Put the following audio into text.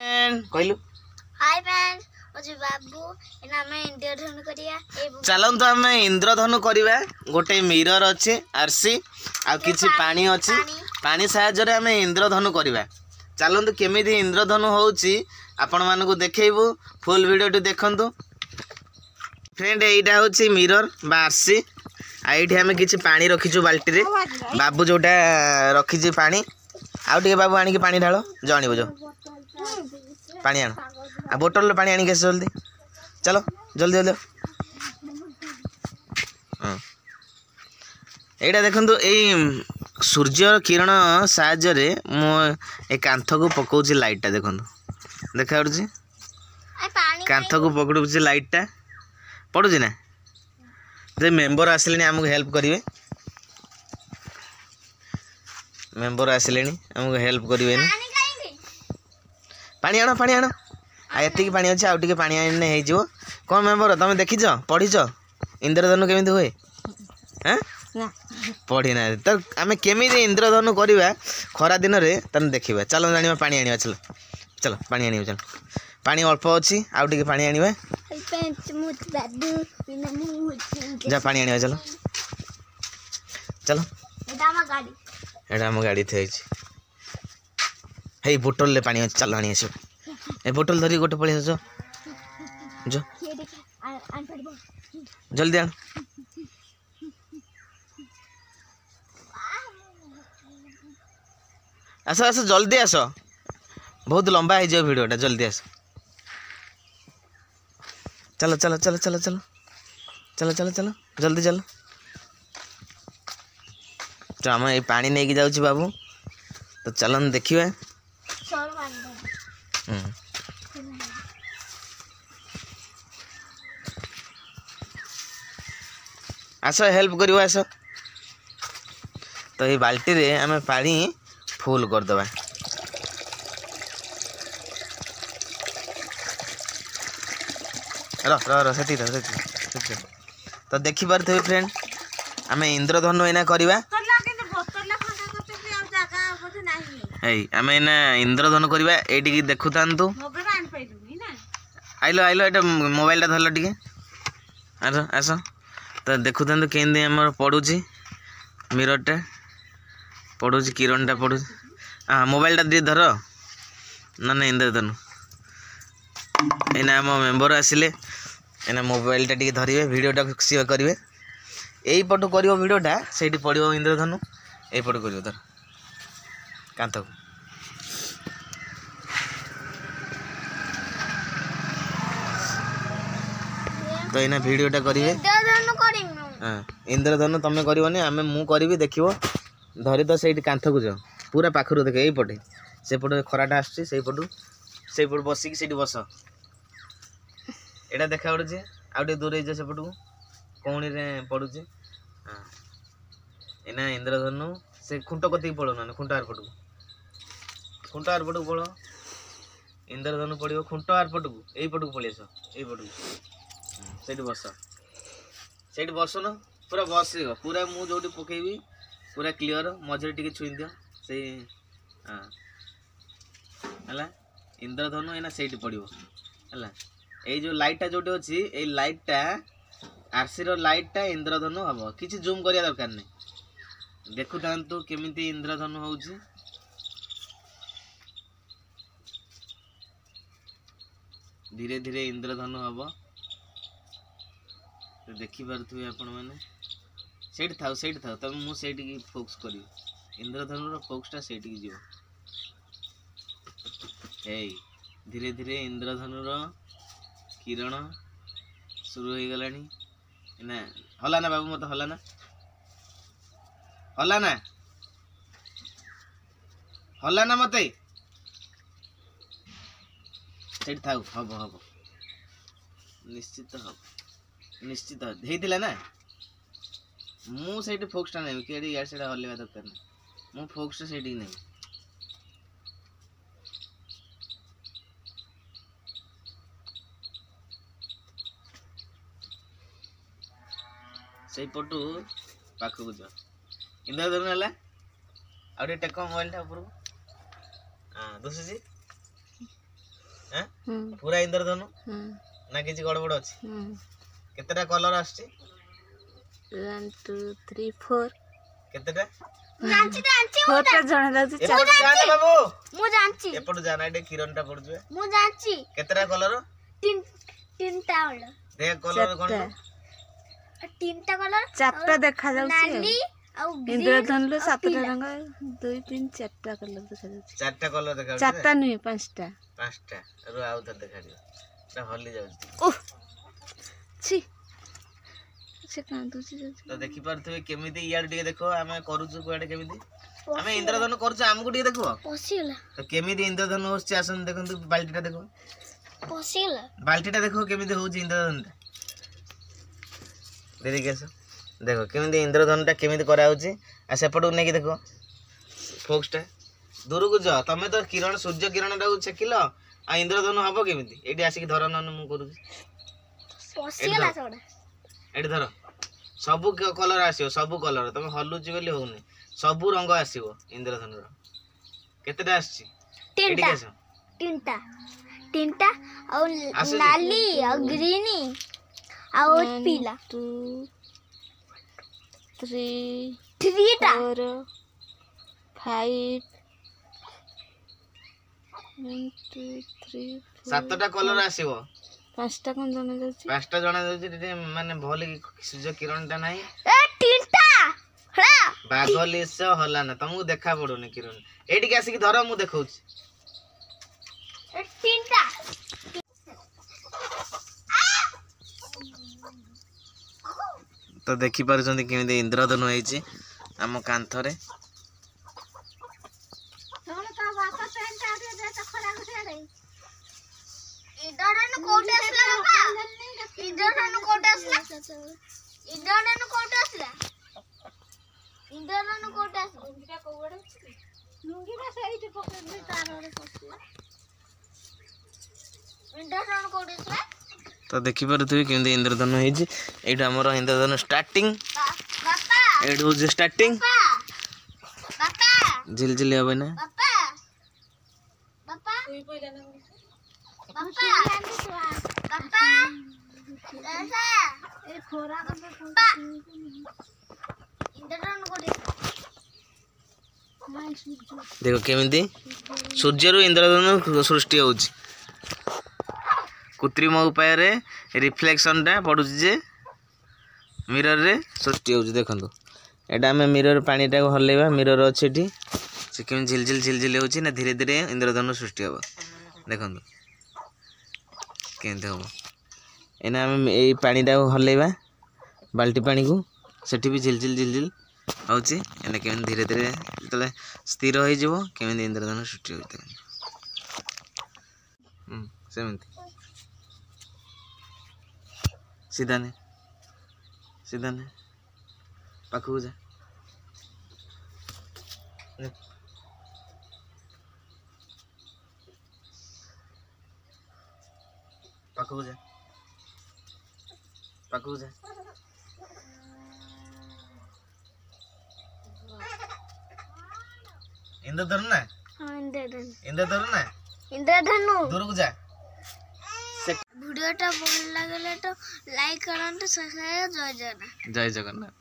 कहलु hi friends मुझे बाबू एना मैं इंद्रधनु करिया चलंतु आमे इंद्रधनु करिवा गोटे मिरर अछि आरसी आ किछि पानी अछि पानी सहायता रे आमे इंद्रधनु करिवा चलंतु केमिति इंद्रधनु होउची आपण मानकु देखैबु फुल वीडियो टु देखंतु फ्रेंड एइटा होउची मिरर बा आरसी आ एठी आमे किछि पानी रखिछु बाल्टी रे बाबू जोटा रखिछि पानी आउ टिके बाबू आनी के पानी ढालो जानिबो जो पानी आण आ बोतल रे पानी आनी के जल्दी चलो जल्दी जल्दी एटा देखंतु एई सूर्य किरण साहाय्य रे मो ए कांथ को पकोछि लाइट टा देखंतु देखा उछि कांथ को पकड़ुछि लाइट टा पडुछि ना जे मेंबर आसिलेनी हमको हेल्प करिवे मेंबर आसिलेनी हमको हेल्प करिवे नि पानी आण आ एतिकी पानी अछि आउ टिके पानी आने हे जिवो कोन मेंबर तमे देखिछ पढिछ इंद्रधनु केमिति होय हैं पढ़ी ना तो आमे केमिति इंद्रधनु करिवा खरा दिन रे तने देखिबा चलो जानिबा पानी आनिबा चलो चलो पानी आनिबा चलो पानी अल्प अछि आउ टिके पानी आनिबा जा पानी आनिबा चलो चलो एटा हम गाड़ी थे हे बोतल ले पानी चल आनी आसो ए बोतल धरी गोटे पळि आसो जो जल्दी आन आसो आसो जल्दी आसो बहुत लंबा है जो वीडियोटा जल्दी आसो चलो चलो चलो चलो चलो चलो चलो चलो जल्दी चलो तो हम ये पानी नहीं की जाऊँ बाबू तो चलन देखिए आस हेल्प करियो आस तो ये बाल्टी रे आमे पानी फुल कर दबा रो सेठी तो देखि पारथे फ्रेंड आमे इंद्रधनु एना करबा आमे एना इंद्रधनु करबा एटी की देखुतांतु आइलो आइलो एटा मोबाइल टा धरलो टिके आसो आसो तो देखुतांतु केंदे हमर पडुची मिरर टा पडुची किरण टा पडुची हां मोबाइल टा दे धर ना ना इंद्रधनु एना हम मेंबर आसिले एना मोबाइल टा टिके धरिवे वीडियो टा सेव करिवे एई पटो करियो वीडियो टा सेठी पडियो इंद्रधनु एई पटो करियो धर कांत तो एना वीडियो टा करिवे इंद्रधनु तमे करिवनी आमे मु करिवि देखिवो धरि तो सेठी कांथ को जो पूरा पाखरु देखे एई पटे से पटे खराटा आछी सेई पट बसी कि सेठी बस एटा देखा पड़ुछि आउटे दूर हे जे से पटू कोणी रे पड़ुछि हां एना इंद्रधनु से खुंट कति पड़ो ना खुंट आर पटू पड़ो इंद्रधनु पड़ियो खुंट आर पटू एई पटू पळेसो एई पटू सेठी बस न पूरा बस पूरा मु जोटी पकेबी पूरा क्लियर मझे टिके छुई दियो से हां हला इंद्रधनु एना सेठी पड़ियो हला ए जो लाइट जोटे अच्छी ए लाइट टा आरसी रो लाइट टा इंद्रधनु हम किसी जूम करिया दरकार नहीं देखु थांतु केमिति इंद्रधनु होउची धीरे धीरे इंद्रधनु हबो तो देखि पारथुवे आपण माने सेठ थाउ तब मु सेठी की फोकस करी इंद्रधनु रो फोकस टा सेठी की जिवो ए धीरे धीरे इंद्रधनु रो किरण शुरू हो गलानी ना हला ना बाबू मत हला ना मते सेठ थाउ हबो निश्चित हेतिला ना मु सेठी फोकस टा नै केडी यार सेडा हलेवा दरकार नै मु फोकस सेठी नै से पटू पाखक जा इंद्रधनु है आउटे टेक मोबाइल टा ऊपर हां दोसजी हैं पूरा इंद्रधनु ना किसी गड़बड़ अछि केतेटा कलर आछि 1 2 3 4 केतेटा जानची जानची फोटा जणा जाउची एपट जाने बाबू मु जानची एपट जाना एटे किरण टा पड़ुछे मु जानची केतेटा कलर तीनटा वाला देख कलर कोन तीनटा कलर चारटा देखा जाउची नाली और इंद्रधनु सातटा रंग 2 3 4टा कलर देखा जाउची चारटा कलर देखा चारटा नहीं पांचटा रो आउ त देखा दियो एटा हल्ली जाउची ओह छी से कांदुची तो देखि परथबे केमिति यार ଟିକେ देखो ଆମେ କରୁଛୁ କୁଆडे केमिति ଆମେ इंद्रधनु କରୁଛୁ हमको ଟିକେ देखो पसिला तो केमिति इंद्रधनु होछ आसन देखंतु बाल्टीटा देखो पसिला बाल्टीटा देखो केमिति होछ इंद्रधनु देरी केस देखो केमिति इंद्रधनुटा केमिति करा होची आ सेपटू नै कि देखो फोक्सटा दूर को जा तमे तो किरण सूर्य किरणटा छेकिलो आ इंद्रधनु हबो केमिति एडी आसी धर न मु करू पसिला छोड़ा एडी धर सबु कलर आसीओ सबु कलर तमे हल्लुची बोली होउनी सबु रंग आसीओ इंद्रधनु रो केतेटा आसी तीनटा तीनटा और नाली और ग्रीनी और पीला 2 3 थ्रीटा 4 5 1 2 3 सातटा कलर आसीओ पांचटा कोन जणा जाउची पांचटा जणा जाउची माने भले सूर्य किरणटा नाही ए तीनटा हला बागली से हला ना तुमको देखा पड़ोनी किरण एडी के आसी धर मु देखौची ए तीनटा तो देखि पारुछन्ती केमिति इंद्रधनु होईची हम कांथरे तोने का बापा पेंट आके दे त खरा खरा रे इंद्रधनु कोठे असला बाबा इंद्रधनु कोठे असला इंद्रधनु कोठे असला इंद्रधनु कोठे असला लुंगीटा कोवडे लुंगीटा सहीटे पकड़ले तार रे पसिला इंद्रधनु कोठे असला तो देखि पारुथबे केमिति इंद्रधनु होईची एटा हमर इंद्रधनु स्टार्टिंग बापा एडू जे स्टार्टिंग बापा झिल झिल होबे ना बापा बापा कोई पहिला ना बापा बापा ऐसा ए खोरा का इंद्रधनु कोठे देखो केमिति सूर्य रु इंद्रधनु सृष्टि होउची कृत्रिम उपाय रे रिफ्लेक्शन टा पडुची जे मिरर रे सृष्टि होउची देखंतु एटा हमें मिरर पानी टा हल्लेबा मिरर अछि एठी से केम झिल झिल झिल झिल होउची ना धीरे धीरे इंद्रधनु सृष्टि होबो देखंतु केंते होबो एना हम ए पानी टा हल्लेबा बाल्टी पानी को सेठी भी झिल झिल झिल झिल होउची एना केम धीरे धीरे तले स्थिर होई जबो केम इंद्रधनु सृष्टि होई सेमंती सीधा ने पाखु जा पाखु जा इंद्रधनु ना हां इंद्रधनु इंद्रधनु दूर को जा वीडियोटा भल लागले तो लाइक करंतु सब्सक्राइब जय जगन्नाथ जय जगन्नाथ।